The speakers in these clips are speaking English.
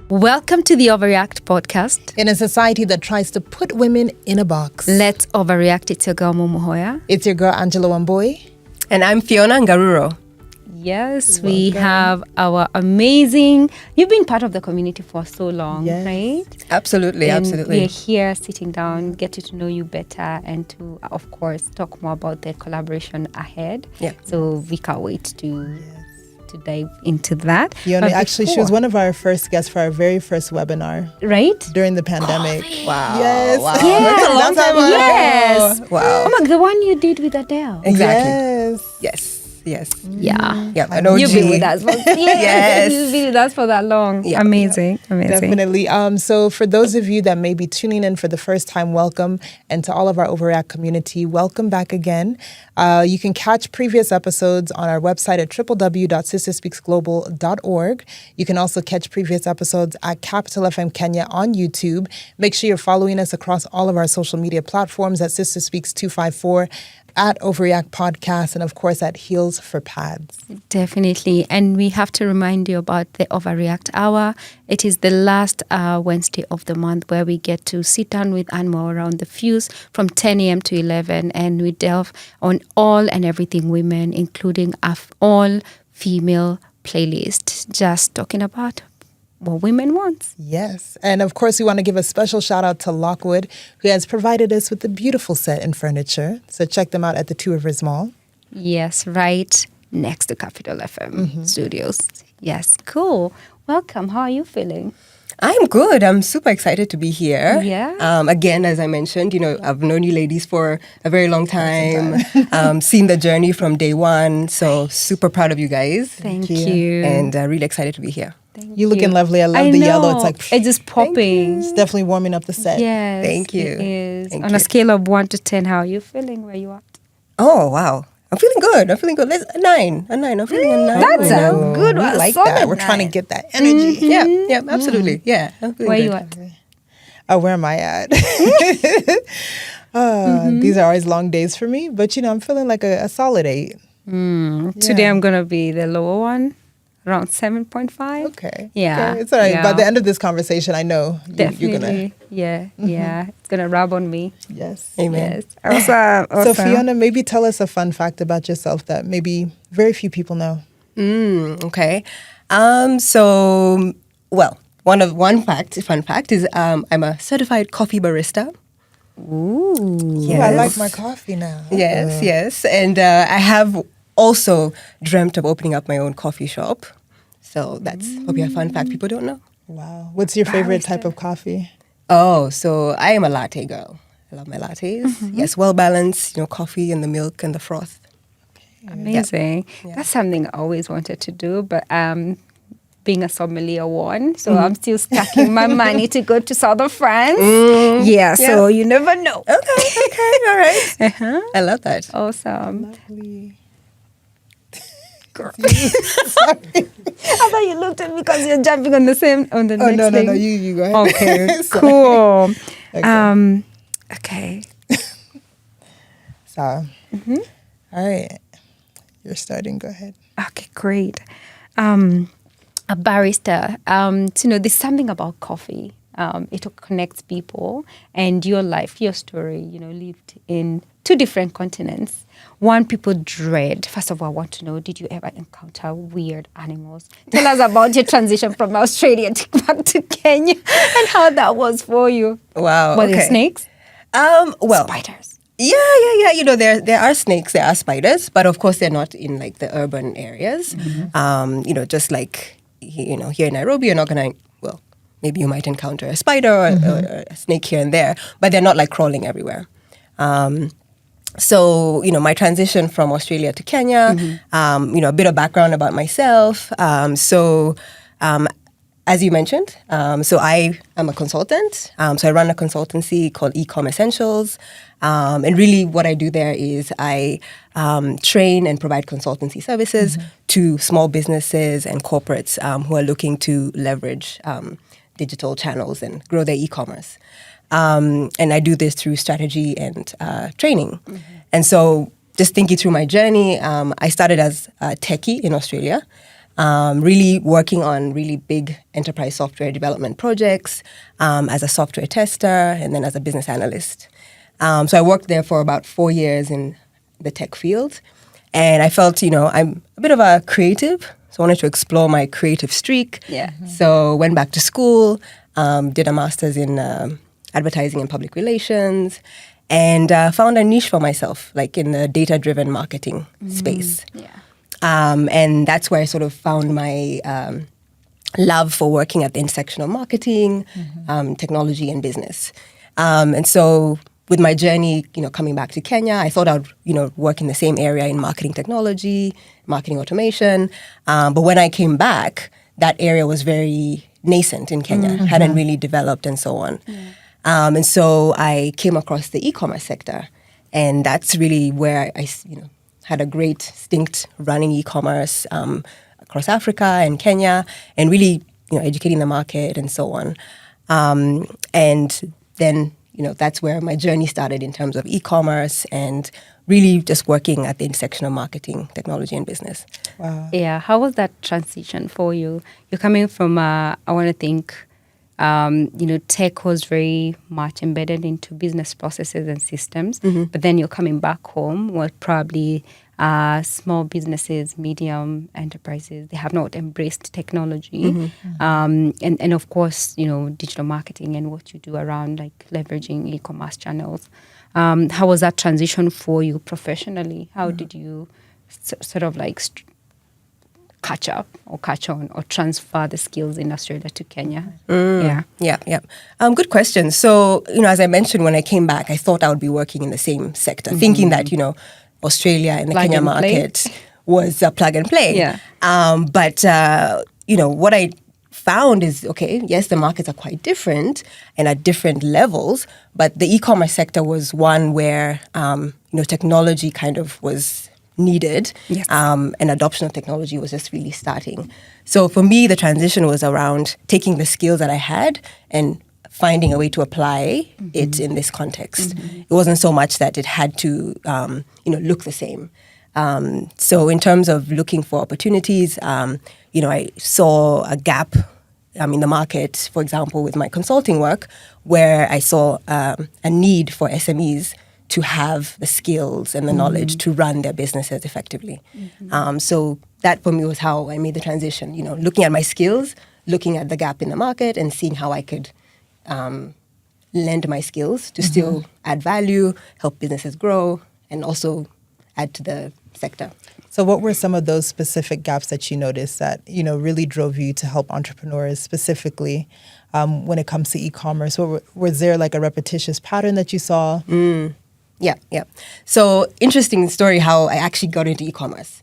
Welcome to the OVAReact podcast. In a society that tries to put women in a box. Let's OVAReact. It's your girl, Momo Hoya. It's your girl, Angela Wamboy. And I'm Fiona Ngaruro. Yes, we have our amazing... You've been part of the community for so long, right? Absolutely, and absolutely. We're here sitting down, getting to know you better, and to, of course, talk more about the collaboration ahead. Yeah. So we can't wait to dive into that. Fiona, actually, she was one of our first guests for our very first webinar. Right? During the pandemic. Wow. Yes. Wow. Yeah. That's a long time ago. Yes. Wow. Oh my, the one you did with Adele. Exactly. Yes. Yes. Yeah. Yeah. An OG. You've been with us. Yes. You've been with us for that long. Yeah. Amazing. Definitely. So for those of you that may be tuning in for the first time, welcome. And to all of our OVAReact community, welcome back again. You can catch previous episodes on our website at www.sisterspeaksglobal.org. You can also catch previous episodes at Capital FM Kenya on YouTube. Make sure you're following us across all of our social media platforms at Sister Speaks 254, at OVAReact Podcast, and of course at Heels for Pads. Definitely. And we have to remind you about the OVAReact Hour. It is the last Wednesday of the month where we get to sit down with Anmo around the fuse from 10 a.m. to 11, and we delve on all and everything women, including all female playlist, just talking about what women want. Yes. And of course, we want to give a special shout out to Lockwood, who has provided us with a beautiful set and furniture. So check them out at the Two Rivers Mall. Yes, right next to Capital FM Studios. Yes, cool. Welcome. How are you feeling? I'm good. I'm super excited to be here. Yeah. Again, as I mentioned, I've known you ladies for a very long time. Seen the journey from day one. So super proud of you guys. Thank you. And really excited to be here. You're looking lovely. I love the yellow. It's like it's just popping. It's definitely warming up the set. Yes. Thank you. It is. Thank On you. a scale of 1 to 10, how are you feeling? Where you at? Oh, wow. I'm feeling good. A 9. I'm feeling a 9. That's right a now. good We one. like Solid that. We're trying to 9. get that energy. Yeah, absolutely. Yeah. I'm feeling Where good. you at? Where am I at? These are always long days for me, but I'm feeling like a solid 8. Today I'm going to be the lower one, around 7.5. Okay. Yeah. Okay. It's all right. Yeah. By the end of this conversation, I know Definitely. you're going to. Yeah. It's going to rub on me. Yes. Amen. Yes. So Fiona, maybe tell us a fun fact about yourself that maybe very few people know. Okay. Fun fact is I'm a certified coffee barista. Ooh. Yes. Ooh, I like my coffee now. Yes. And I have also dreamt of opening up my own coffee shop. So that's probably a fun fact people don't know. Wow. What's your favorite type of coffee? Oh, so I am a latte girl. I love my lattes. Yes, well balanced, coffee and the milk and the froth. Amazing. Yeah. That's something I always wanted to do, but being a sommelier one, so I'm still stacking my money to go to southern France. So you never know. Okay, all right. I love that. Awesome. Lovely. Girl. I thought you looked at me because you're jumping on the next thing. No, you go ahead. Okay, Sorry. cool. Okay. Okay. So, all right. You're starting. Go ahead. Okay, great. A barista. There's something about coffee. It connects people, and your life, your story, lived in 2 different continents. One, people dread. First of all, I want to know, did you ever encounter weird animals? Tell us about your transition from Australia back to Kenya and how that was for you. Wow. Were there snakes? Spiders. Yeah. There are snakes, there are spiders, but of course they're not in like the urban areas. Just like here in Nairobi, you're not gonna. Well, maybe you might encounter a spider or a snake here and there, but they're not like crawling everywhere. So, my transition from Australia to Kenya, a bit of background about myself. As you mentioned, so I am a consultant. So I run a consultancy called EcommEssentials. And really what I do there is I train and provide consultancy services to small businesses and corporates who are looking to leverage digital channels and grow their e-commerce. And I do this through strategy and training. And so just thinking through my journey, I started as a techie in Australia. really working on really big enterprise software development projects as a software tester and then as a business analyst. So I worked there for about 4 years in the tech field. And I felt, I'm a bit of a creative. So I wanted to explore my creative streak. Yeah. So went back to school, did a master's in advertising and public relations, and found a niche for myself, like in the data-driven marketing space. Yeah. And that's where I sort of found my love for working at the intersection of marketing, technology, and business. And so with my journey, coming back to Kenya, I thought I'd, work in the same area in marketing technology, marketing automation. But when I came back, that area was very nascent in Kenya, hadn't really developed and so on. And so I came across the e-commerce sector. And that's really where I had a great stint running e-commerce across Africa and Kenya and really, educating the market and so on. And then, that's where my journey started in terms of e-commerce and really just working at the intersection of marketing, technology, and business. Wow. Yeah. How was that transition for you? You're coming from, I want to think, tech was very much embedded into business processes and systems, but then you're coming back home where probably small businesses, medium enterprises, they have not embraced technology. And of course, digital marketing and what you do around like leveraging e-commerce channels. How was that transition for you professionally? How did you sort of like catch up or catch on or transfer the skills in Australia to Kenya? Yeah. Good question. So, as I mentioned, when I came back, I thought I would be working in the same sector, thinking that, Australia and the Plug Kenya and play. market was a plug and play. Yeah. But what I found is, okay, yes, the markets are quite different and at different levels, but the e-commerce sector was one where, technology kind of was needed, Yes. and adoption of technology was just really starting. So for me, the transition was around taking the skills that I had and finding a way to apply it in this context. It wasn't so much that it had to, look the same. So in terms of looking for opportunities, I saw a gap in the market, for example, with my consulting work, where I saw a need for SMEs to have the skills and the knowledge to run their businesses effectively. So that for me was how I made the transition, looking at my skills, looking at the gap in the market and seeing how I could lend my skills to still add value, help businesses grow, and also add to the sector. So what were some of those specific gaps that you noticed that, really drove you to help entrepreneurs specifically when it comes to e-commerce? Was there like a repetitious pattern that you saw? Yeah. So interesting story how I actually got into e-commerce.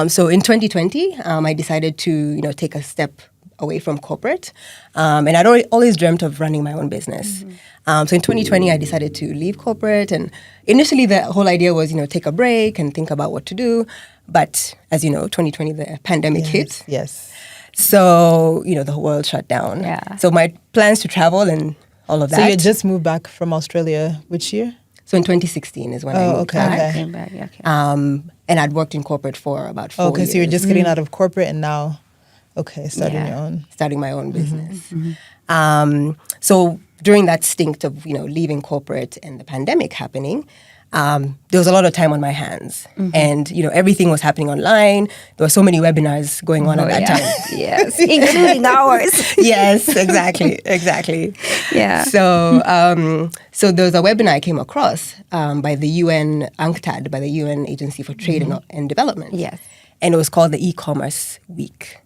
So in 2020, I decided to, take a step away from corporate. And I'd always dreamt of running my own business. So in 2020, I decided to leave corporate. And initially, the whole idea was, take a break and think about what to do. But as you know, 2020, the pandemic hit. Yes. So, the whole world shut down. Yeah. So my plans to travel and all of that. So you had just moved back from Australia, which year? So in 2016 is when I moved back. Okay. Came back, yeah, okay. And I'd worked in corporate for about 4 years. Okay, so you're just getting out of corporate and now, starting Yeah. your own. Starting my own business. So during that stint of, leaving corporate and the pandemic happening, there was a lot of time on my hands. And, everything was happening online. There were so many webinars going on at that time. Yes, including ours. Yes, exactly. Yeah. So there was a webinar I came across by the UN, UNCTAD, by the UN Agency for Trade and Development. Yes. And it was called the E-commerce Week.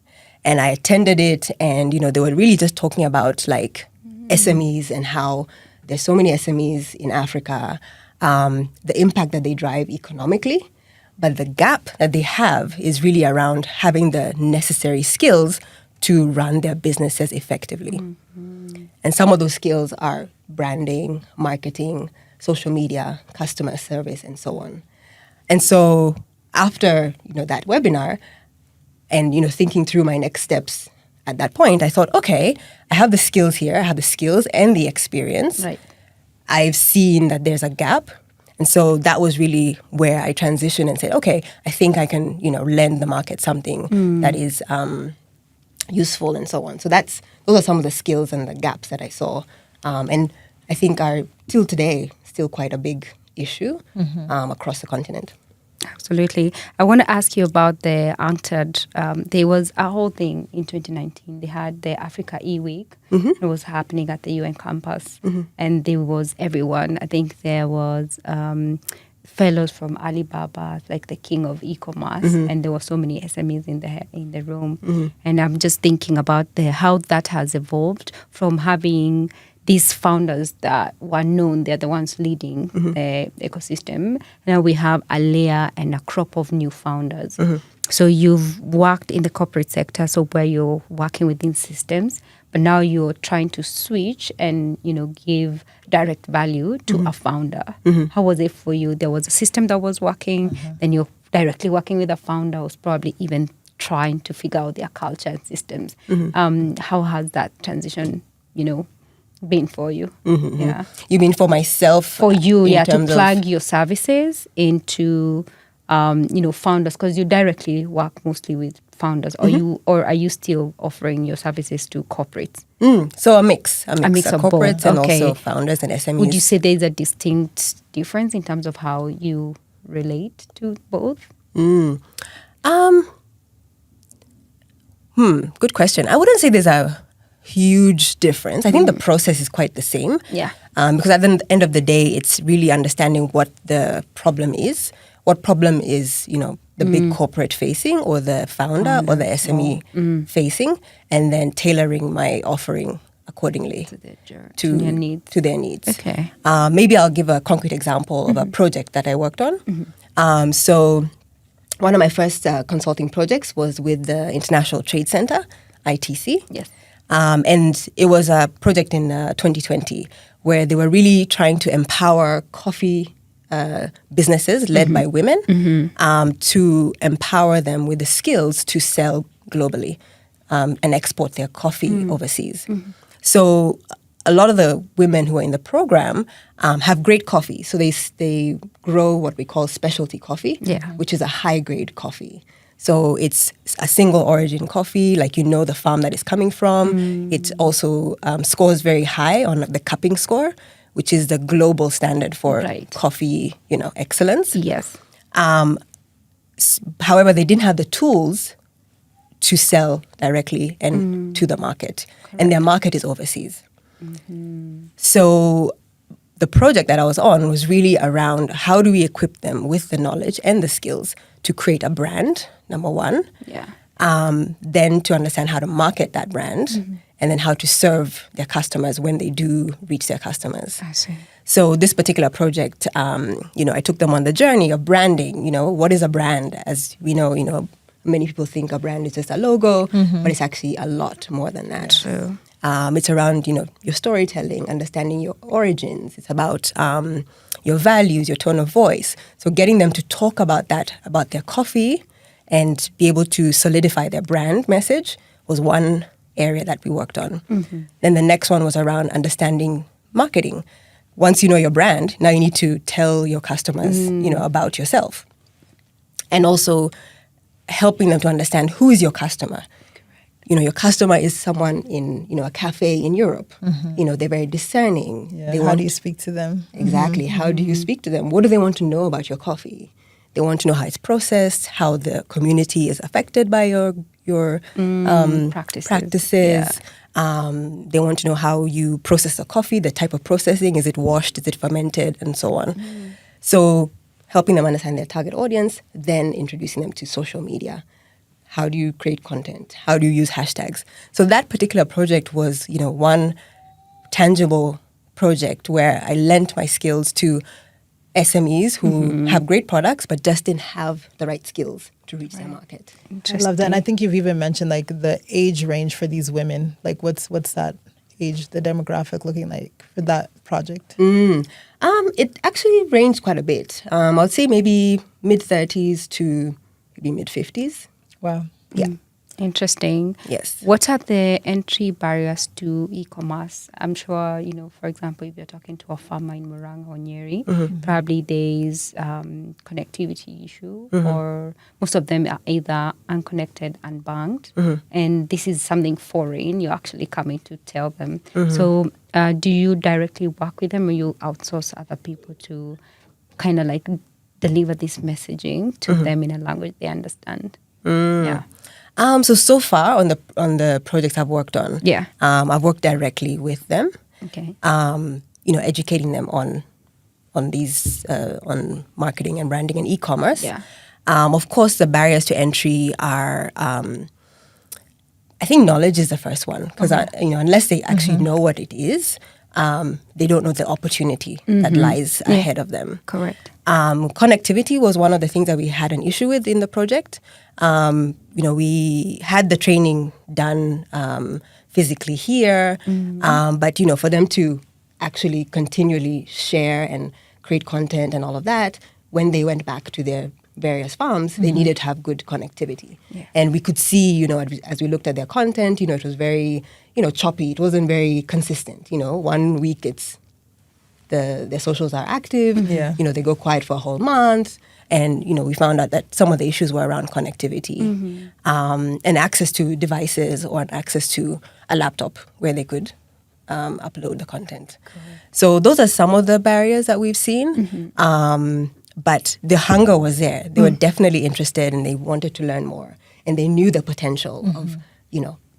And I attended it and, they were really just talking about like SMEs and how there's so many SMEs in Africa, the impact that they drive economically. But the gap that they have is really around having the necessary skills to run their businesses effectively. And some of those skills are branding, marketing, social media, customer service, and so on. And so after, that webinar and, thinking through my next steps at that point, I thought, okay, I have the skills here. I have the skills and the experience. Right. I've seen that there's a gap. And so that was really where I transitioned and said, okay, I think I can, lend the market something that is useful and so on. So those are some of the skills and the gaps that I saw. And I think are till today still quite a big issue across the continent. Absolutely. I want to ask you about the UNCTAD. There was a whole thing in 2019. They had the Africa E-Week. It was happening at the UN campus. And there was everyone. I think there was fellows from Alibaba, like the king of e-commerce. And there were so many SMEs in the room. And I'm just thinking about how that has evolved from having these founders that were known, they're the ones leading the ecosystem. Now we have a layer and a crop of new founders. So you've worked in the corporate sector, so where you're working within systems, but now you're trying to switch and, give direct value to a founder. How was it for you? There was a system that was working, then you're directly working with a founder who's probably even trying to figure out their culture and systems. How has that transition, been for you? Yeah. You mean for myself? For you, to plug your services into, founders, because you directly work mostly with founders, or are you still offering your services to corporates? So a mix of both. corporates and also founders and SMEs. Would you say there's a distinct difference in terms of how you relate to both? Good question. I wouldn't say there's a huge difference. I think the process is quite the same. Yeah. Because at the end of the day, it's really understanding what the problem is. What problem is, the big corporate facing or the founder or the SME facing, and then tailoring my offering accordingly to their needs. Okay. Maybe I'll give a concrete example of a project that I worked on. So one of my first consulting projects was with the International Trade Center, ITC. Yes. And it was a project in 2020 where they were really trying to empower coffee businesses led by women to empower them with the skills to sell globally and export their coffee overseas. So a lot of the women who are in the program have great coffee. So they grow what we call specialty coffee, which is a high-grade coffee. So it's a single origin coffee, like the farm that it's coming from. It also scores very high on the cupping score, which is the global standard for coffee, excellence. Yes. However, they didn't have the tools to sell directly and to the market. Correct. And their market is overseas. So the project that I was on was really around how do we equip them with the knowledge and the skills to create a brand, number one. Yeah. Then to understand how to market that brand, and then how to serve their customers when they do reach their customers. I see. So this particular project, I took them on the journey of branding. What is a brand? As we know, many people think a brand is just a logo, but it's actually a lot more than that. True. It's around, your storytelling, understanding your origins. It's about your values, your tone of voice. So getting them to talk about that, about their coffee, and be able to solidify their brand message was one area that we worked on. Then the next one was around understanding marketing. Once you know your brand, now you need to tell your customers, about yourself. And also helping them to understand who is your customer. Your customer is someone in, a cafe in Europe. They're very discerning. Yeah, how do you speak to them? Exactly. How do you speak to them? What do they want to know about your coffee? They want to know how it's processed, how the community is affected by your practices. Yeah. They want to know how you process the coffee, the type of processing. Is it washed? Is it fermented? And so on. So helping them understand their target audience, then introducing them to social media. How do you create content? How do you use hashtags? So that particular project was, one tangible project where I lent my skills to SMEs who have great products but just didn't have the right skills to reach their market. I love that. And I think you've even mentioned like the age range for these women. Like what's that age, the demographic looking like for that project? It actually ranged quite a bit. I would say maybe mid-30s to maybe mid-50s. Wow. Yeah. Interesting. Yes. What are the entry barriers to e-commerce? I'm sure, for example, if you're talking to a farmer in Murang'a or Nyeri, probably there's connectivity issue, or most of them are either unconnected, unbanked, and this is something foreign. You're actually coming to tell them. So do you directly work with them, or you outsource other people to kind of like deliver this messaging to them in a language they understand? Yeah. So far on the projects I've worked on, I've worked directly with them. Okay. Educating them on these on marketing and branding and e-commerce. Yeah. Of course, the barriers to entry are, I think knowledge is the first one, because unless they actually know what it is, they don't know the opportunity that lies ahead of them. Correct. Connectivity was one of the things that we had an issue with in the project. We had the training done physically here, but for them to actually continually share and create content and all of that, when they went back to their various farms, they needed to have good connectivity. Yeah. And we could see, as we looked at their content, it was very, choppy. It wasn't very consistent. 1 week it's their socials are active. Yeah. They go quiet for a whole month. And, we found out that some of the issues were around connectivity and access to devices or access to a laptop where they could upload the content. Correct. So those are some of the barriers that we've seen. But the hunger was there. They were definitely interested and they wanted to learn more. And they knew the potential of,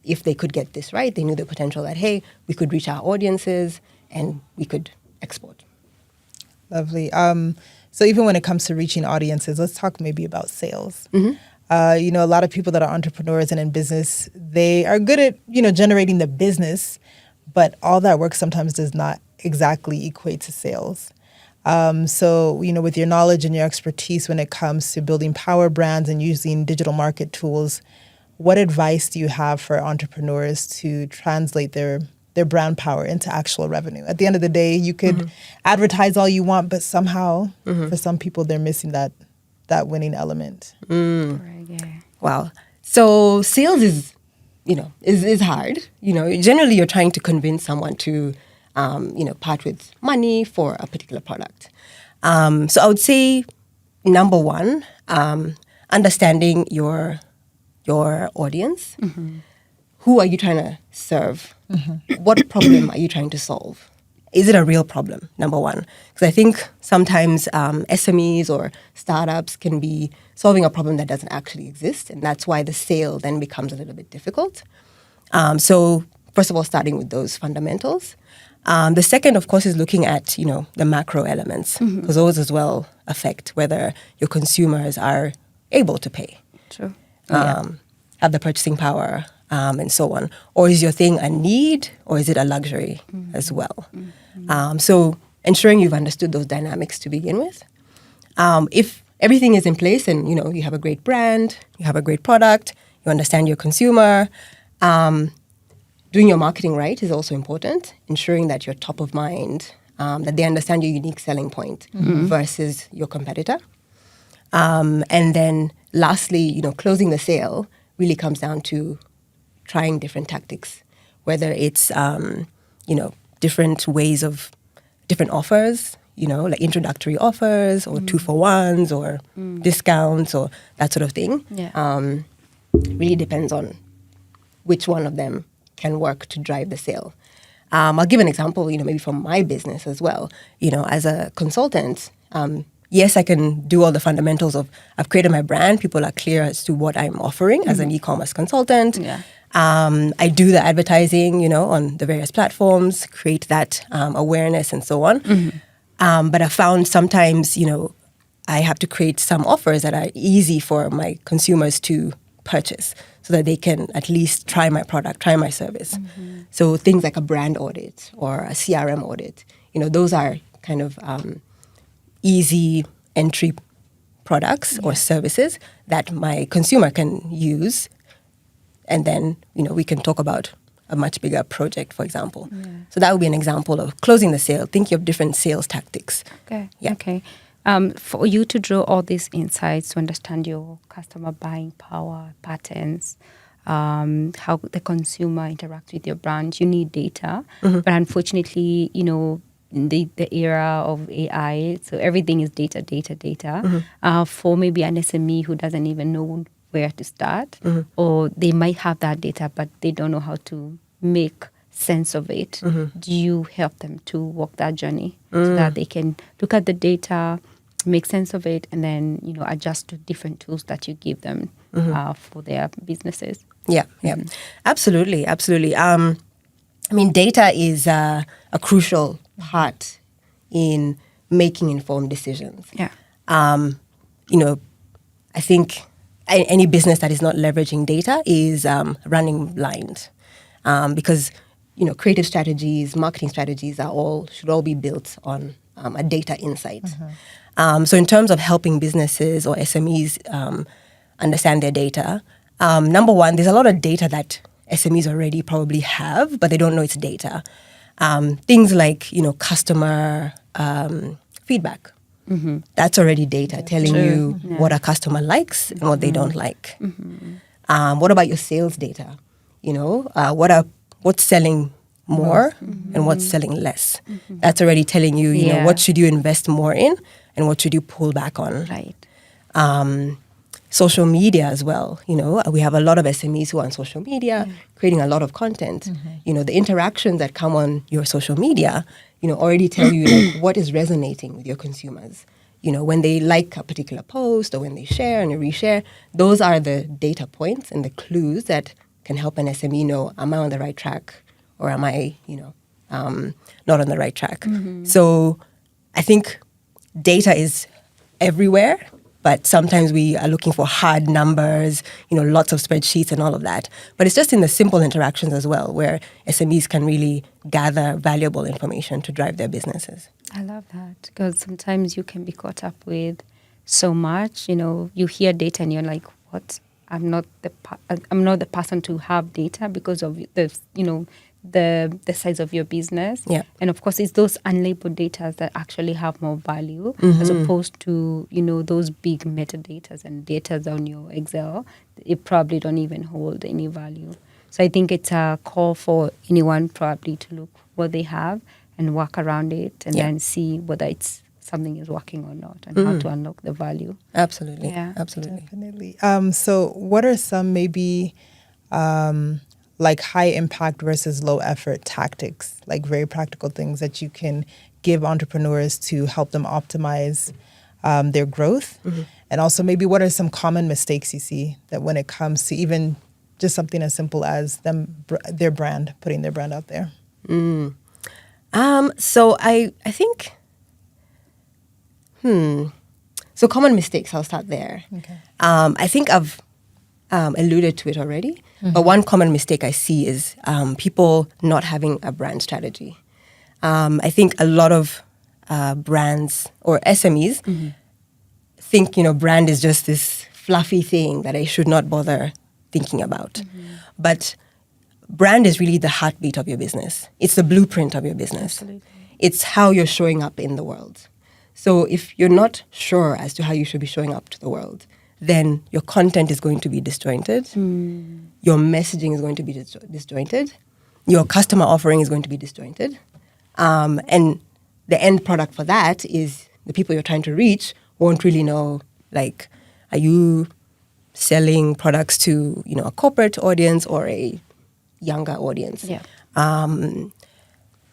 if they could get this right, they knew the potential that, hey, we could reach our audiences and we could export. Lovely. So even when it comes to reaching audiences, let's talk maybe about sales. A lot of people that are entrepreneurs and in business, they are good at, generating the business, but all that work sometimes does not exactly equate to sales. So, with your knowledge and your expertise when it comes to building power brands and using digital market tools, what advice do you have for entrepreneurs to translate their brand power into actual revenue? At the end of the day, you could advertise all you want, but somehow for some people, they're missing that winning element. Right, yeah. Wow. So sales is hard. Generally you're trying to convince someone to, part with money for a particular product. So I would say, number one, understanding your audience. Who are you trying to serve? What problem are you trying to solve? Is it a real problem, number one? Because I think sometimes SMEs or startups can be solving a problem that doesn't actually exist, and that's why the sale then becomes a little bit difficult. So first of all, starting with those fundamentals. The second, of course, is looking at, the macro elements, because those as well affect whether your consumers are able to pay. True. Have the purchasing power, and so on. Or is your thing a need, or is it a luxury as well? So ensuring you've understood those dynamics to begin with. If everything is in place and, you have a great brand, you have a great product, you understand your consumer, doing your marketing right is also important, ensuring that you're top of mind, that they understand your unique selling point versus your competitor. And then lastly, closing the sale really comes down to trying different tactics, whether it's, different ways of different offers, like introductory offers or 2-for-1s or discounts or that sort of thing. Yeah. Really depends on which one of them can work to drive the sale. I'll give an example, maybe from my business as well. As a consultant, yes, I can do all the fundamentals of, I've created my brand, people are clear as to what I'm offering as an e-commerce consultant. Yeah. I do the advertising, on the various platforms, create that awareness and so on. But I found sometimes, I have to create some offers that are easy for my consumers to purchase so that they can at least try my product, try my service. So things like a brand audit or a CRM audit, those are kind of easy entry products or services that my consumer can use. And then, we can talk about a much bigger project, for example. Yeah. So that would be an example of closing the sale, thinking of different sales tactics. Okay. Yeah. Okay. For you to draw all these insights to understand your customer buying power patterns, how the consumer interacts with your brand, you need data. But unfortunately, in the era of AI, so everything is data. For maybe an SME who doesn't even know where to start, or they might have that data, but they don't know how to make sense of it. Do you help them to walk that journey so that they can look at the data, make sense of it, and then adjust to different tools that you give them for their businesses? Yeah, absolutely. Data is a crucial part in making informed decisions. Yeah. I think any business that is not leveraging data is running blind, because creative strategies, marketing strategies should all be built on a data insight. So in terms of helping businesses or SMEs understand their data, number one, there's a lot of data that SMEs already probably have, but they don't know it's data. Things like, customer feedback. That's already data telling you what a customer likes and what they don't like. What about your sales data? What's selling more and what's selling less? That's already telling you, what should you invest more in and what should you pull back on. Right. Social media as well. We have a lot of SMEs who are on social media, creating a lot of content. The interactions that come on your social media, already tell you like what is resonating with your consumers. When they like a particular post or when they share and reshare, those are the data points and the clues that can help an SME know, am I on the right track or am I, not on the right track? So I think data is everywhere, but sometimes we are looking for hard numbers, lots of spreadsheets and all of that. But it's just in the simple interactions as well, where SMEs can really gather valuable information to drive their businesses. I love that, because sometimes you can be caught up with so much. You hear data and you're like, what? I'm not the person to have data because of the size of your business. Yeah. And of course, it's those unlabeled data that actually have more value as opposed to, those big metadata and data on your Excel. It probably don't even hold any value. So I think it's a call for anyone probably to look what they have and work around it and then see whether it's something is working or not and how to unlock the value. Absolutely. Yeah. Absolutely. Definitely. So what are some maybe like high impact versus low effort tactics, like very practical things that you can give entrepreneurs to help them optimize their growth? And also maybe what are some common mistakes you see that when it comes to even just something as simple as putting their brand out there? So I think, so common mistakes, I'll start there. Okay. I think I've alluded to it already, but one common mistake I see is people not having a brand strategy. I think a lot of brands or SMEs think, brand is just this fluffy thing that I should not bother thinking about. But brand is really the heartbeat of your business. It's the blueprint of your business. Absolutely. It's how you're showing up in the world. So if you're not sure as to how you should be showing up to the world, then your content is going to be disjointed. Your messaging is going to be disjointed. Your customer offering is going to be disjointed. And the end product for that is the people you're trying to reach won't really know, like, are you selling products to, a corporate audience or a younger audience? Yeah.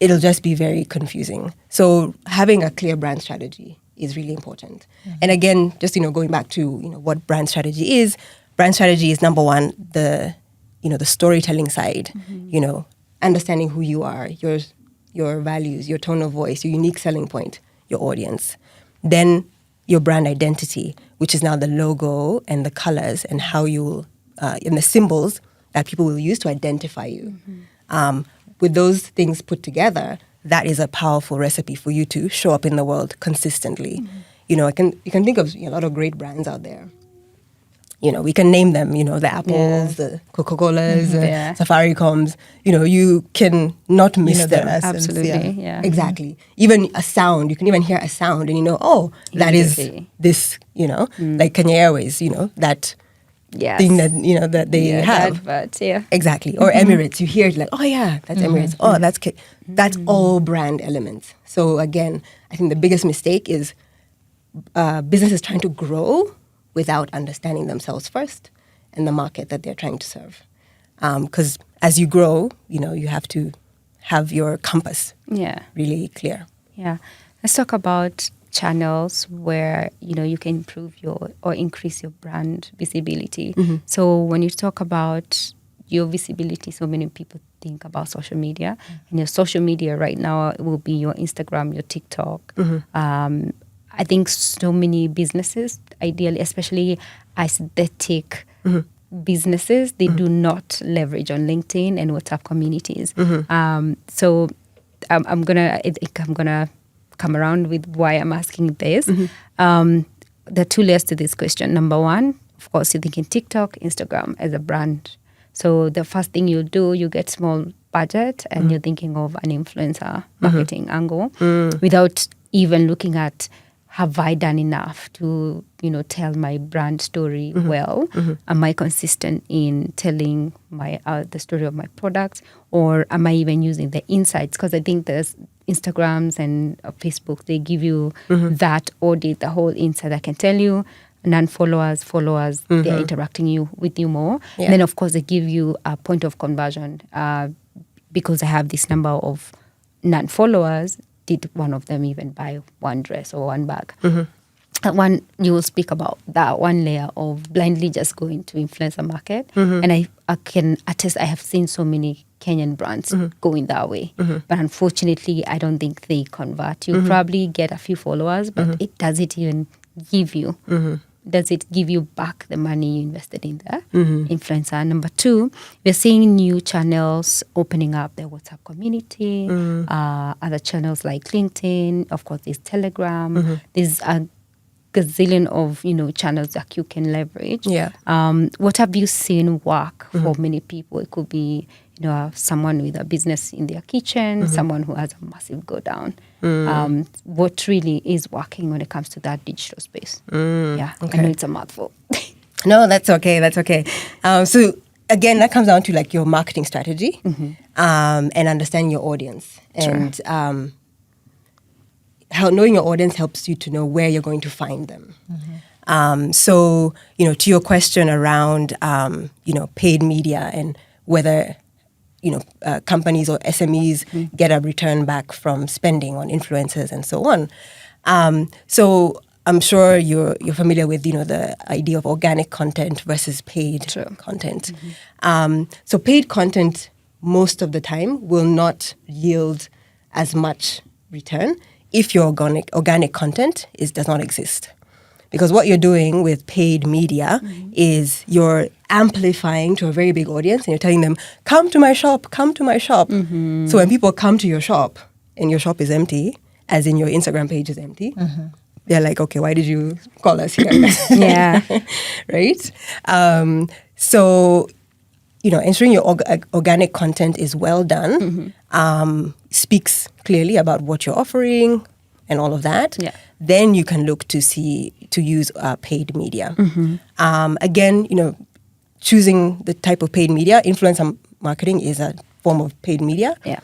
It'll just be very confusing. So having a clear brand strategy is really important. And again, just, going back to, what brand strategy is number one, the storytelling side, understanding who you are, your values, your tone of voice, your unique selling point, your audience. Then your brand identity, which is now the logo and the colors and how you and the symbols that people will use to identify you. With those things put together, that is a powerful recipe for you to show up in the world consistently. You can think of a lot of great brands out there. We can name them, the Apples, the Coca-Colas, the Safaricoms. You can not miss them. Essence, Absolutely, yeah. Exactly. Even a sound, you can even hear a sound and that is this, like Kenya Airways, that, Yes. thing that that they have. But yeah. Exactly. Or Emirates, you hear it like, oh yeah, that's Emirates. Oh, that's all brand elements. So again, I think the biggest mistake is businesses trying to grow without understanding themselves first and the market that they're trying to serve. Because as you grow, you have to have your compass really clear. Yeah. Let's talk about channels where, you can improve or increase your brand visibility. So when you talk about your visibility, so many people think about social media. And your social media right now will be your Instagram, your TikTok. I think so many businesses, ideally, especially aesthetic businesses, they do not leverage on LinkedIn and WhatsApp communities. So I'm gonna come around with why I'm asking this. There are two layers to this question. Number one, of course, you're thinking TikTok, Instagram as a brand. So the first thing you do, you get small budget and you're thinking of an influencer marketing angle without even looking at, have I done enough to, tell my brand story well? Am I consistent in telling my the story of my products? Or am I even using the insights? Because I think there's Instagrams and Facebook, they give you that audit, the whole insight. I can tell you, non-followers, followers, they're interacting with you more. Yeah. And then, of course, they give you a point of conversion because I have this number of non-followers. Did one of them even buy one dress or one bag? One, you will speak about that one layer of blindly just going to influencer market. And I can attest, I have seen so many Kenyan brands going that way. But unfortunately, I don't think they convert. You probably get a few followers, but does it even give you? Does it give you back the money you invested in the influencer? Number two, we're seeing new channels opening up, the WhatsApp community, other channels like LinkedIn, of course, there's Telegram. There's a gazillion of, channels that you can leverage. Yeah. What have you seen work for many people? It could be, someone with a business in their kitchen, someone who has a massive go down. What really is working when it comes to that digital space? Yeah, okay. I know it's a mouthful. No, that's okay. That's okay. So again, that comes down to like your marketing strategy and understanding your audience. And how knowing your audience helps you to know where you're going to find them. So, to your question around, paid media and whether companies or SMEs get a return back from spending on influencers and so on. So I'm sure you're familiar with the idea of organic content versus paid content. So paid content most of the time will not yield as much return if your organic content does not exist. Because what you're doing with paid media is you're amplifying to a very big audience and you're telling them, come to my shop, come to my shop. So when people come to your shop and your shop is empty, as in your Instagram page is empty, they're like, okay, why did you call us here? Yeah. Right? So, ensuring your organic content is well done, speaks clearly about what you're offering and all of that. Yeah. Then you can look to use paid media. Again, choosing the type of paid media, influencer marketing is a form of paid media. Yeah.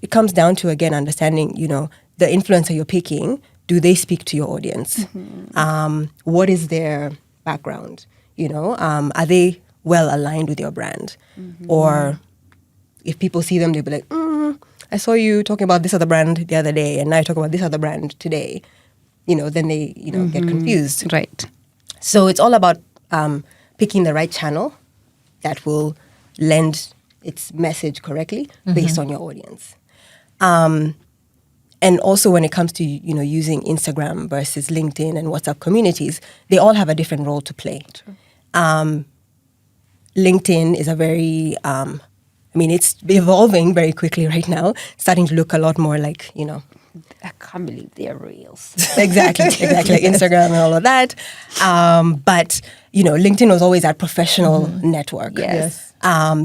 It comes down to, again, understanding, the influencer you're picking, do they speak to your audience? What is their background? Are they well aligned with your brand? Or if people see them, they'll be like, I saw you talking about this other brand the other day, and now you're talking about this other brand today. Then they, get confused. Right. So it's all about picking the right channel that will lend its message correctly based on your audience. And also when it comes to, using Instagram versus LinkedIn and WhatsApp communities, they all have a different role to play. LinkedIn is a very, it's evolving very quickly right now, starting to look a lot more like, I can't believe they're reels. Exactly, like Instagram and all of that. But, LinkedIn was always that professional network. Yes.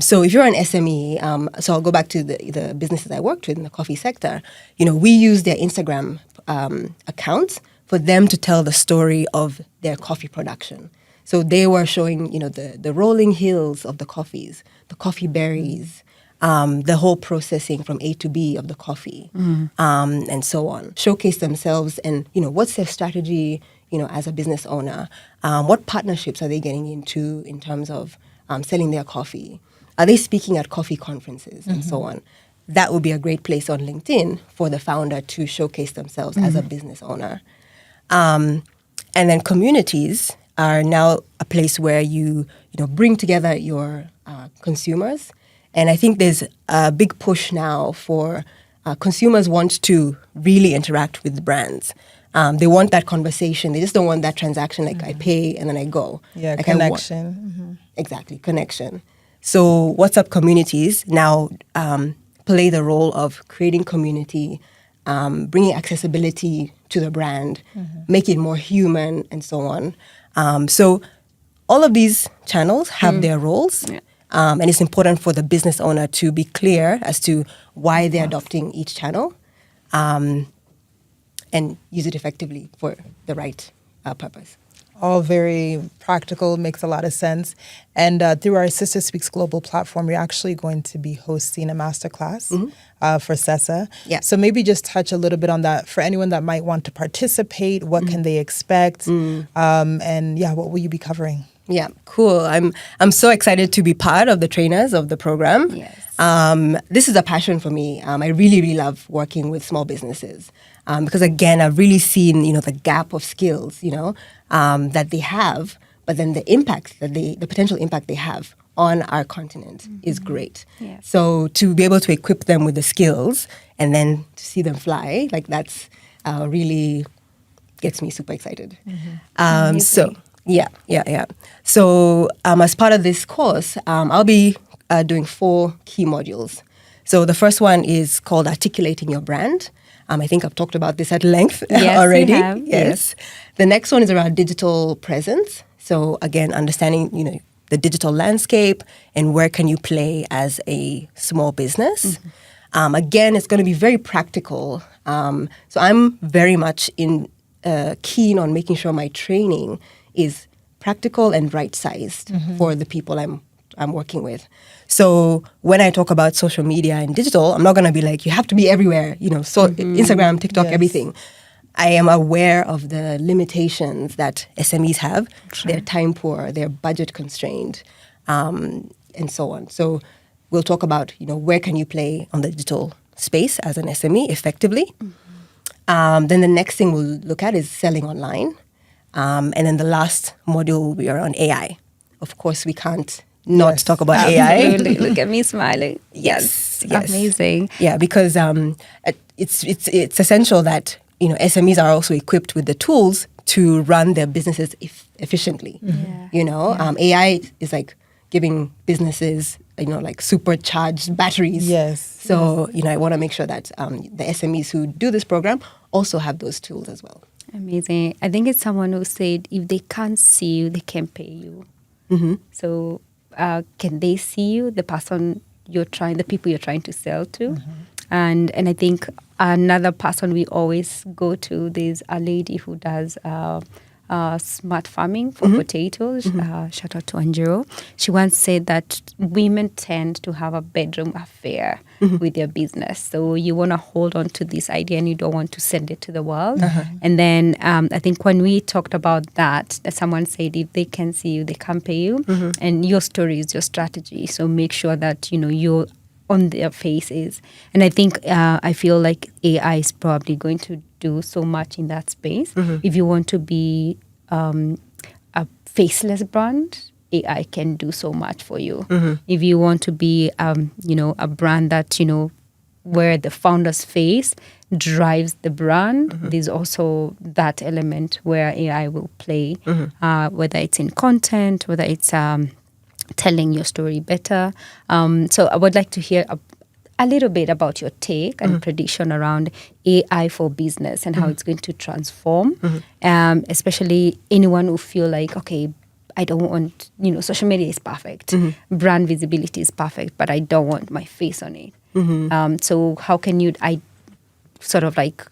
So if you're an SME, so I'll go back to the businesses I worked with in the coffee sector, we use their Instagram accounts for them to tell the story of their coffee production. So they were showing, the rolling hills of the coffees, the coffee berries, the whole processing from A to B of the coffee, and so on. Showcase themselves and, what's their strategy, as a business owner? What partnerships are they getting into in terms of selling their coffee? Are they speaking at coffee conferences and so on? That would be a great place on LinkedIn for the founder to showcase themselves as a business owner. And then communities are now a place where you bring together your consumers. And I think there's a big push now for consumers want to really interact with the brands. They want that conversation. They just don't want that transaction like I pay and then I go. Yeah, like connection. Exactly, connection. So WhatsApp communities now play the role of creating community, bringing accessibility to the brand, make it more human, and so on. So all of these channels have their roles, and it's important for the business owner to be clear as to why they're adopting each channel, and use it effectively for the right purpose. All very practical, makes a lot of sense. And through our Sister Speaks Global platform, we're actually going to be hosting a masterclass for SESA. Yeah. So maybe just touch a little bit on that for anyone that might want to participate. What can they expect? And what will you be covering? Yeah, cool. I'm so excited to be part of the trainers of the program. Yes. This is a passion for me. I really, really love working with small businesses because, again, I've really seen, the gap of skills, that they have, but then the impact the potential impact they have on our continent is great. Yeah. So to be able to equip them with the skills and then to see them fly, like that's really gets me super excited. So yeah. So as part of this course, I'll be doing 4 key modules. So the first one is called Articulating Your Brand. I think I've talked about this at length already. You have. Yes. The next one is around digital presence. So again, understanding, the digital landscape and where can you play as a small business. Again, it's going to be very practical. So I'm very much keen on making sure my training is practical and right-sized for the people I'm working with. So when I talk about social media and digital, I'm not going to be like, you have to be everywhere, so Instagram, TikTok, everything. I am aware of the limitations that SMEs have. Sure. They're time poor, they're budget constrained, and so on. So we'll talk about, where can you play on the digital space as an SME effectively. Then the next thing we'll look at is selling online. And then the last module will be around AI. Of course, we can't not talk about AI. Look at me smiling. Yes. Amazing. Yeah, because it's essential that SMEs are also equipped with the tools to run their businesses efficiently. AI is like giving businesses like supercharged batteries. Yes. So I want to make sure that the SMEs who do this program also have those tools as well. Amazing. I think it's someone who said if they can't see you, they can pay you. So can they see you, the people you're trying to sell to? And I think another person we always go to, there's a lady who does smart farming for potatoes. Shout out to Ngaruro. She once said that women tend to have a bedroom affair with their business. So you want to hold on to this idea and you don't want to send it to the world. And then I think when we talked about that someone said if they can see you, they can pay you. And your story is your strategy. So make sure that, you're on their faces. And I think I feel like AI is probably going to do so much in that space. If you want to be a faceless brand, AI can do so much for you. If you want to be, a brand that, where the founder's face drives the brand, there's also that element where AI will play, whether it's in content, whether it's telling your story better. So I would like to hear a little bit about your take and prediction around AI for business and how it's going to transform, especially anyone who feel like, okay, I don't want, social media is perfect, brand visibility is perfect, but I don't want my face on it. So how can I sort of like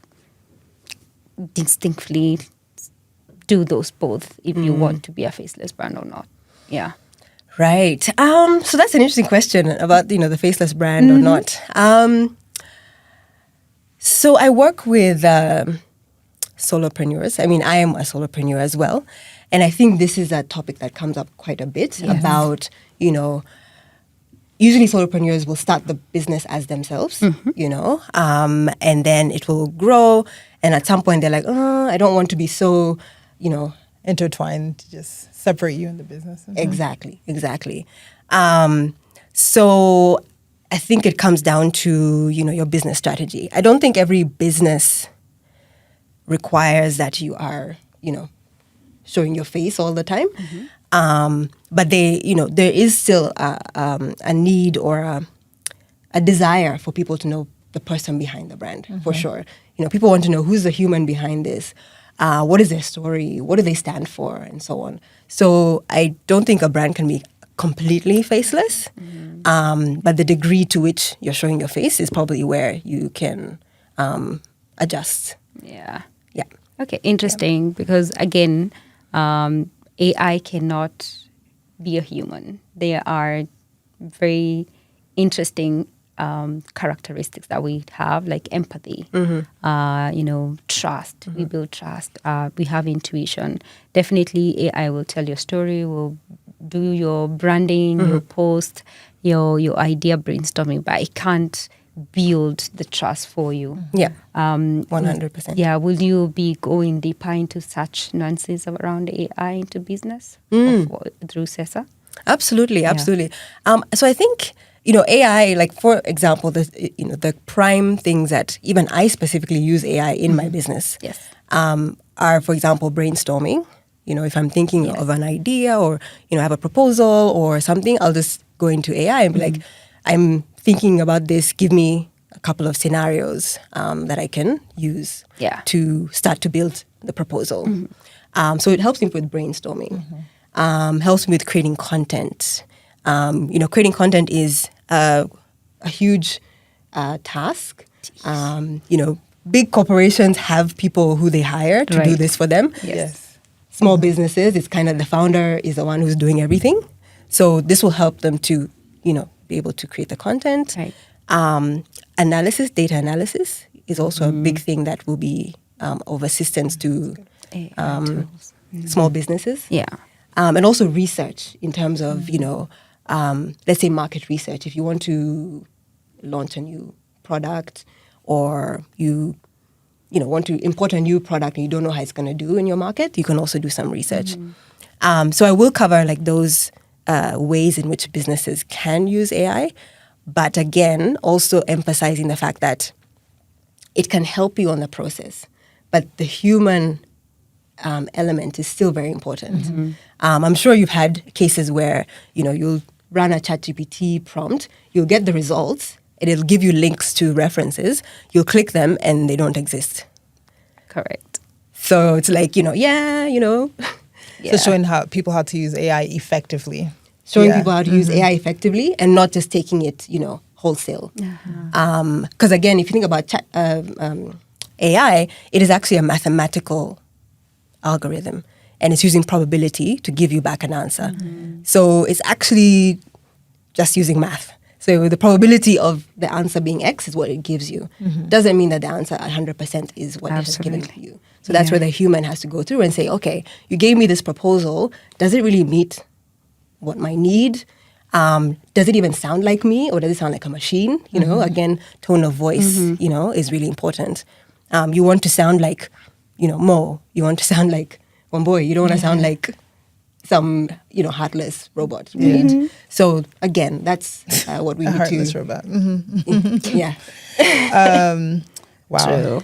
distinctly do those both if you want to be a faceless brand or not. Yeah. Right. So that's an interesting question about, the faceless brand or not. So I work with solopreneurs. I mean, I am a solopreneur as well. And I think this is a topic that comes up quite a bit about, usually solopreneurs will start the business as themselves, and then it will grow. And at some point they're like, oh, I don't want to be so, intertwined to just separate you in the business. Exactly. So I think it comes down to, your business strategy. I don't think every business requires that you are, showing your face all the time. But there is still a need or a desire for people to know the person behind the brand, for sure. People want to know who's the human behind this. What is their story? What do they stand for? And so on. So I don't think a brand can be completely faceless. But the degree to which you're showing your face is probably where you can adjust. Yeah. Yeah. Okay, interesting. Because again, AI cannot be a human. There are very interesting characteristics that we have, like empathy, trust. We build trust. We have intuition. Definitely, AI will tell your story, will do your branding, your post, your idea brainstorming, but it can't build the trust for you. Yeah, 100%. Yeah, will you be going deeper into such nuances around AI into business through CESA? Absolutely. So I think, AI, like for example, the prime things that even I specifically use AI in my business are, for example, brainstorming. If I'm thinking of an idea or, I have a proposal or something, I'll just go into AI and be like, I'm thinking about this, give me a couple of scenarios that I can use to start to build the proposal. So it helps me with brainstorming, helps me with creating content. Creating content is a huge task. Big corporations have people who they hire to do this for them. Yes. Small businesses, it's kind of the founder is the one who's doing everything. So this will help them to, be able to create the content. Right. Data analysis is also a big thing that will be of assistance to small businesses. Yeah. And also research in terms of, let's say market research. If you want to launch a new product or you want to import a new product and you don't know how it's going to do in your market, you can also do some research. So I will cover like those ways in which businesses can use AI, but again, also emphasizing the fact that it can help you on the process, but the human element is still very important. I'm sure you've had cases where, you'll run a ChatGPT prompt, you'll get the results, and it'll give you links to references, you'll click them and they don't exist. Correct. So it's like, So showing people how to use AI effectively. Showing people how to use AI effectively and not just taking it, wholesale. Because again, if you think about AI, it is actually a mathematical algorithm and it's using probability to give you back an answer. So it's actually just using math. So the probability of the answer being X is what it gives you. Doesn't mean that the answer 100% is what it has given to you. So that's where the human has to go through and say, okay, you gave me this proposal. Does it really meet what my need? Does it even sound like me or does it sound like a machine? Again, tone of voice, is really important. You want to sound like, Mo. You want to sound like Wamboy. You don't want to sound like some, heartless robot. Right? So again, that's what we need to... heartless robot. Yeah. Wow. True.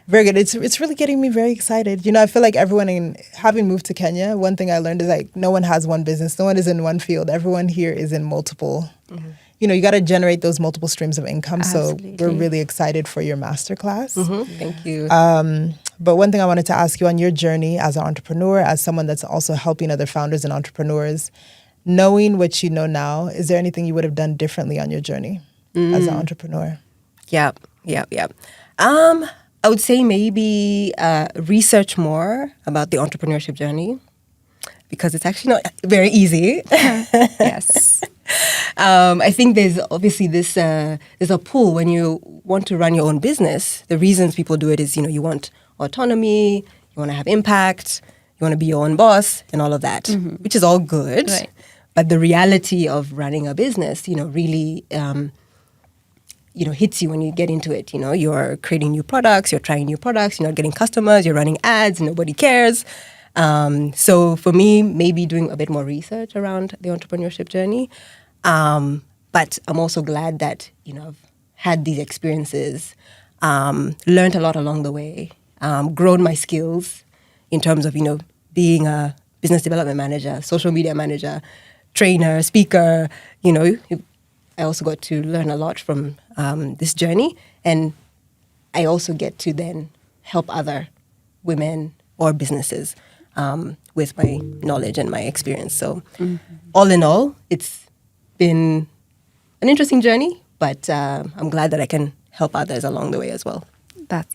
Very good. It's really getting me very excited. I feel like everyone having moved to Kenya, one thing I learned is like no one has one business. No one is in one field. Everyone here is in multiple. You got to generate those multiple streams of income. Absolutely. So we're really excited for your masterclass. Thank you. But one thing I wanted to ask you on your journey as an entrepreneur, as someone that's also helping other founders and entrepreneurs, knowing what you know now, is there anything you would have done differently on your journey as an entrepreneur? Yeah. I would say maybe research more about the entrepreneurship journey, because it's actually not very easy. Yes. I think there's obviously there's a pull when you want to run your own business. The reasons people do it is, you want autonomy, you want to have impact, you want to be your own boss, and all of that, which is all good. Right. But the reality of running a business, really, hits you when you get into it. You're creating new products, you're trying new products, you're not getting customers, you're running ads, nobody cares. So for me, maybe doing a bit more research around the entrepreneurship journey. But I'm also glad that, I've had these experiences, learned a lot along the way, grown my skills in terms of, being a business development manager, social media manager, trainer, speaker. I also got to learn a lot from this journey. And I also get to then help other women or businesses with my knowledge and my experience. So all in all, it's been an interesting journey, but I'm glad that I can help others along the way as well.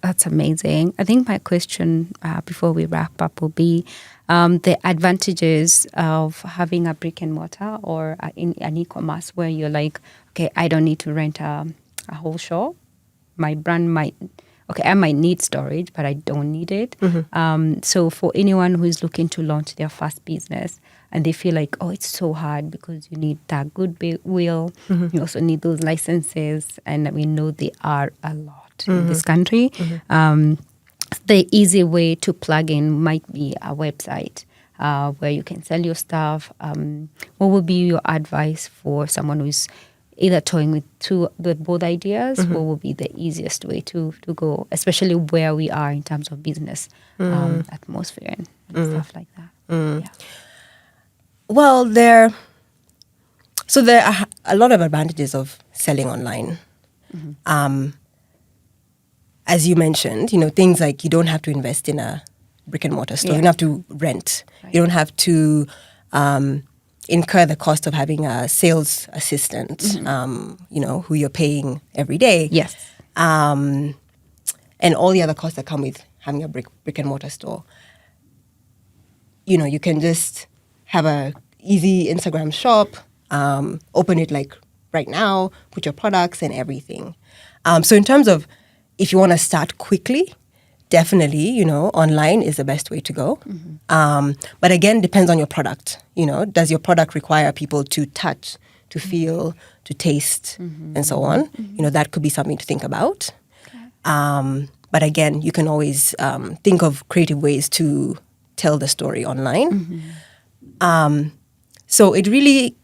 That's amazing. I think my question before we wrap up will be the advantages of having a brick and mortar or in an e-commerce where you're like, okay, I don't need to rent a whole shop. My brand I might need storage, but I don't need it. So for anyone who is looking to launch their first business and they feel like, oh, it's so hard because you need that goodwill, you also need those licenses, and we know they are a lot in this country. The easy way to plug in might be a website where you can sell your stuff. What would be your advice for someone who's either toying with both ideas? What would be the easiest way to go, especially where we are in terms of business atmosphere and stuff like that? Yeah. Well, there are a lot of advantages of selling online. As you mentioned, things like you don't have to invest in a brick and mortar store. You don't have to rent. Right. You don't have to incur the cost of having a sales assistant, who you're paying every day. Yes. And all the other costs that come with having a brick and mortar store. You can just have a easy Instagram shop, open it like right now, put your products and everything. So in terms of if you want to start quickly, definitely, online is the best way to go. But again, depends on your product. Does your product require people to touch, to feel, to taste, and so on? That could be something to think about. Okay. But again, you can always think of creative ways to tell the story online. So it really,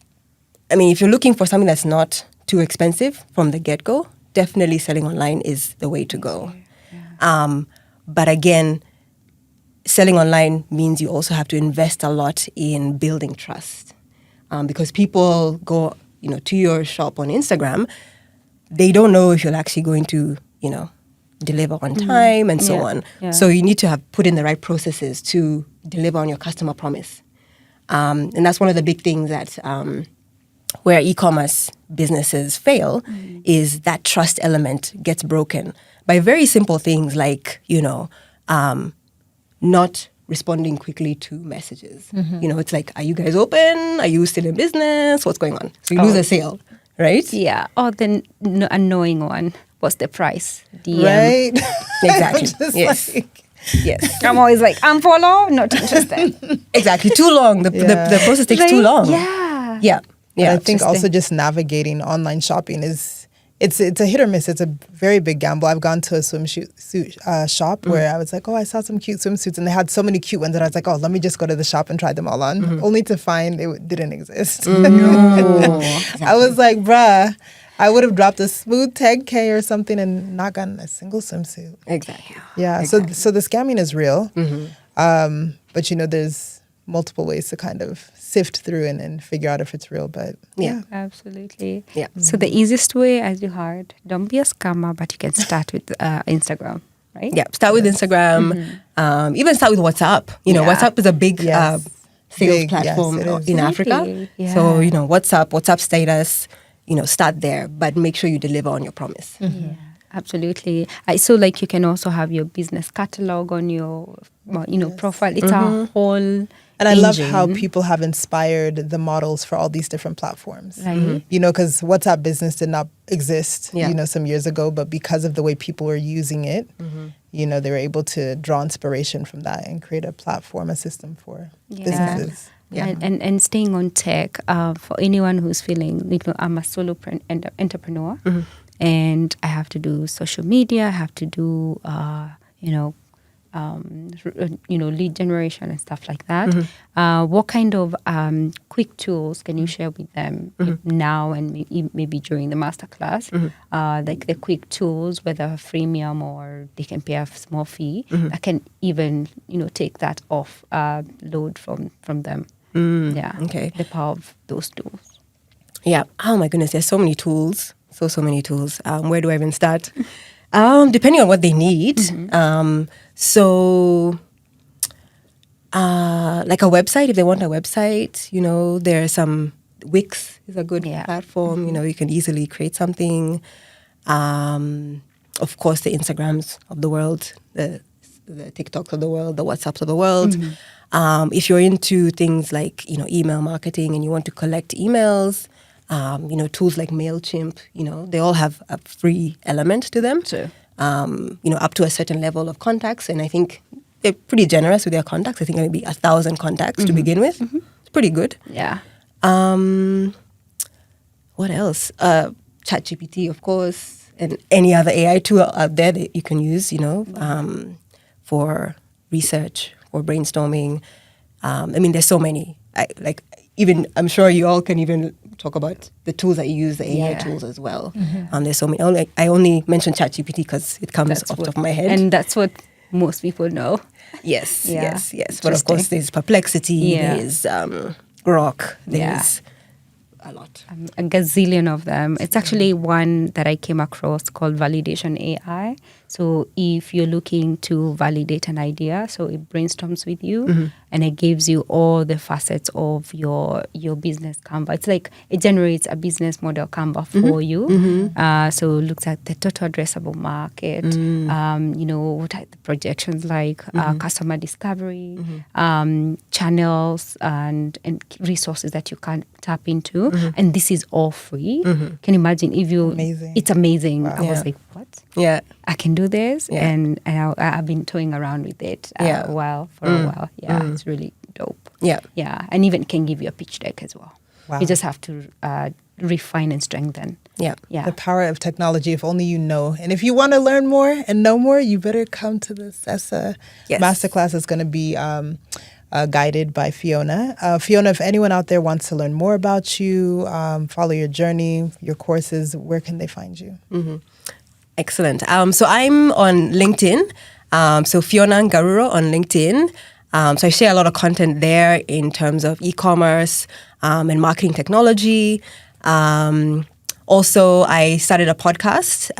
if you're looking for something that's not too expensive from the get-go, definitely selling online is the way to go. Yeah. But again, selling online means you also have to invest a lot in building trust. Because people go, to your shop on Instagram, they don't know if you're actually going to, deliver on time and so on. Yeah. So you need to have put in the right processes to deliver on your customer promise. And that's one of the big things that where e-commerce businesses fail is that trust element gets broken by very simple things like, not responding quickly to messages. It's like, are you guys open? Are you still in business? What's going on? So you lose a sale, right? Yeah. Or the annoying one. What's the price? DM. Right? Exactly. Yes. Yes. I'm always like, unfollow, not interested. Exactly. Too long. The process takes too long. Yeah. Yeah. I think also just navigating online shopping it's a hit or miss. It's a very big gamble. I've gone to a swimsuit shop where I was like, oh, I saw some cute swimsuits and they had so many cute ones that I was like, oh, let me just go to the shop and try them all on, only to find it didn't exist. Exactly. I was like, bruh, I would have dropped a smooth 10K or something and not gotten a single swimsuit. Exactly. Yeah. Exactly. So the scamming is real. But there's multiple ways to kind of sift through and figure out if it's real. But yeah. Absolutely. Yeah. So the easiest way, as you heard, don't be a scammer, but you can start with Instagram, right? Yeah. Start with Instagram. Even start with WhatsApp. WhatsApp is a big sales platform in Africa. Yeah. So, WhatsApp status, start there, but make sure you deliver on your promise. Yeah. absolutely. I so like you can also have your business catalog on your, profile. It's a whole. And I love how engine. people have inspired the models for all these different platforms. Right. Because WhatsApp Business did not exist, Yeah. some years ago, but because of the way people were using it, they were able to draw inspiration from that and create a platform, a system for businesses. Yeah. And staying on tech, for anyone who's feeling, I'm a solo entrepreneur, and I have to do social media, I have to do, lead generation and stuff like that. What kind of quick tools can you share with them now and maybe during the masterclass? Like the quick tools, whether freemium or they can pay a small fee, that can even take that off load from them. Yeah. Okay. The power of those tools. Yeah. Oh my goodness, there's so many tools. So many tools. Where do I even start? Depending on what they need. Like a website, if they want a website, there are some, Wix is a good platform. You can easily create something. Of course, the Instagrams of the world, the TikToks of the world, the WhatsApps of the world. If you're into things like, email marketing and you want to collect emails, tools like MailChimp, they all have a free element to them. True. Up to a certain level of contacts. And I think they're pretty generous with their contacts. I think maybe 1,000 contacts to begin with. It's pretty good. Yeah. What else? ChatGPT, of course, and any other AI tool out there that you can use, for research or brainstorming. There's so many. I'm sure you all can even talk about the tools that you use, the AI tools as well. There's so many. I only mentioned ChatGPT because it comes off the top of my head. And that's what most people know. Yes, Yeah. yes. But of course, there's Perplexity, there's Grok, there's a lot. A gazillion of them. It's actually one that I came across called Validation AI. So if you're looking to validate an idea, so it brainstorms with you and it gives you all the facets of your business Canva. It's like it generates a business model Canva for you. So it looks at the total addressable market, what are the projections like, customer discovery, channels and resources that you can tap into. And this is all free. Can you imagine if you... Amazing. It's amazing. Wow. I was like, what? Yeah. I can do this, Yeah. and I've been toying around with it for a while. Yeah, it's really dope. Yeah. Yeah, and even can give you a pitch deck as well. Wow. You just have to refine and strengthen. Yeah. Yeah. The power of technology, if only you know. And if you want to learn more and know more, you better come to the CESA masterclass. That's going to be guided by Fiona. Fiona, if anyone out there wants to learn more about you, follow your journey, your courses, where can they find you? Excellent. So I'm on LinkedIn. So Fiona Ngaruro on LinkedIn. So I share a lot of content there in terms of e-commerce and marketing technology. Also, I started a podcast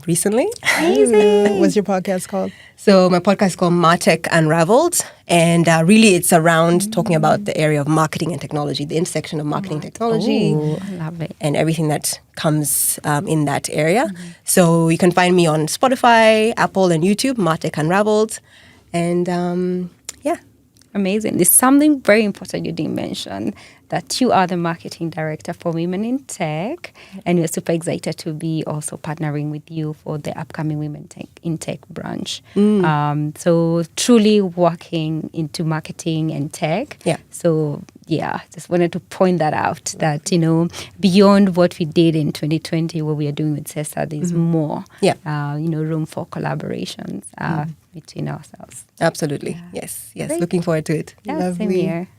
recently. Amazing. What's your podcast called? So my podcast is called MarTech Unraveled. And really it's around talking about the area of marketing and technology, the intersection of marketing technology. Ooh, I love it. And everything that comes in that area. So you can find me on Spotify, Apple, and YouTube, MarTech Unraveled. And Amazing. There's something very important you didn't mention, that you are the marketing director for Women in Tech, and we're super excited to be also partnering with you for the upcoming Women in Tech branch. So truly working into marketing and tech. Yeah. So just wanted to point that out, that, beyond what we did in 2020, what we are doing with CESA, there's more, room for collaborations between ourselves. absolutely. Yes. Great. Looking forward to it. Yeah, same Lovely. here.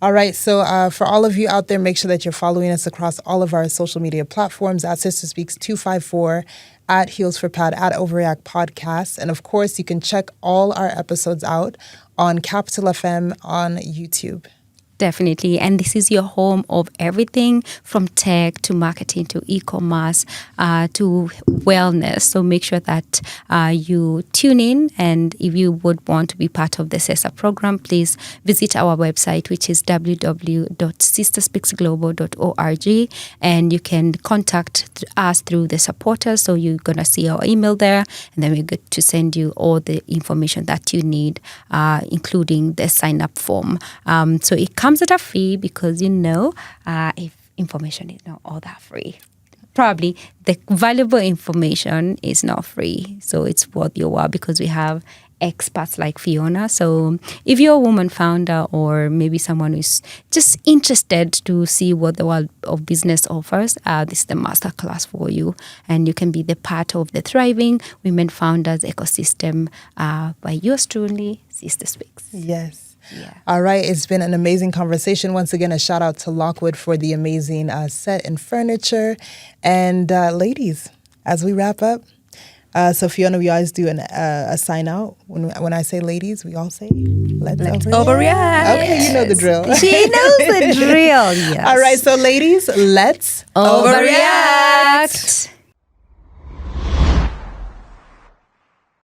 All right. So for all of you out there, make sure that you're following us across all of our social media platforms at Sister Speaks 254, at Heels for Pad, at OVAReact Podcasts. And of course, you can check all our episodes out on Capital FM on YouTube. Definitely. And this is your home of everything from tech to marketing to e-commerce to wellness. So make sure that you tune in. And if you would want to be part of the CESA program, please visit our website, which is www.sisterspeaksglobal.org. And you can contact us through the supporters. So you're going to see our email there. And then we're going to send you all the information that you need, including the sign-up form. So it comes at a fee because, if information is not all that free. Probably the valuable information is not free. So it's worth your while because we have experts like Fiona. So if you're a woman founder or maybe someone who's just interested to see what the world of business offers, this is the masterclass for you. And you can be the part of the thriving women founders ecosystem by yours truly, Sister Speaks. Yes. Yeah. All right. It's been an amazing conversation. Once again, a shout out to Lockwood for the amazing set and furniture. And ladies, as we wrap up, so Fiona, we always do a sign out. When I say ladies, we all say, let's overreact. Okay, Yes. you know the drill. She knows the drill. Yes. All right. So ladies, let's Overreact.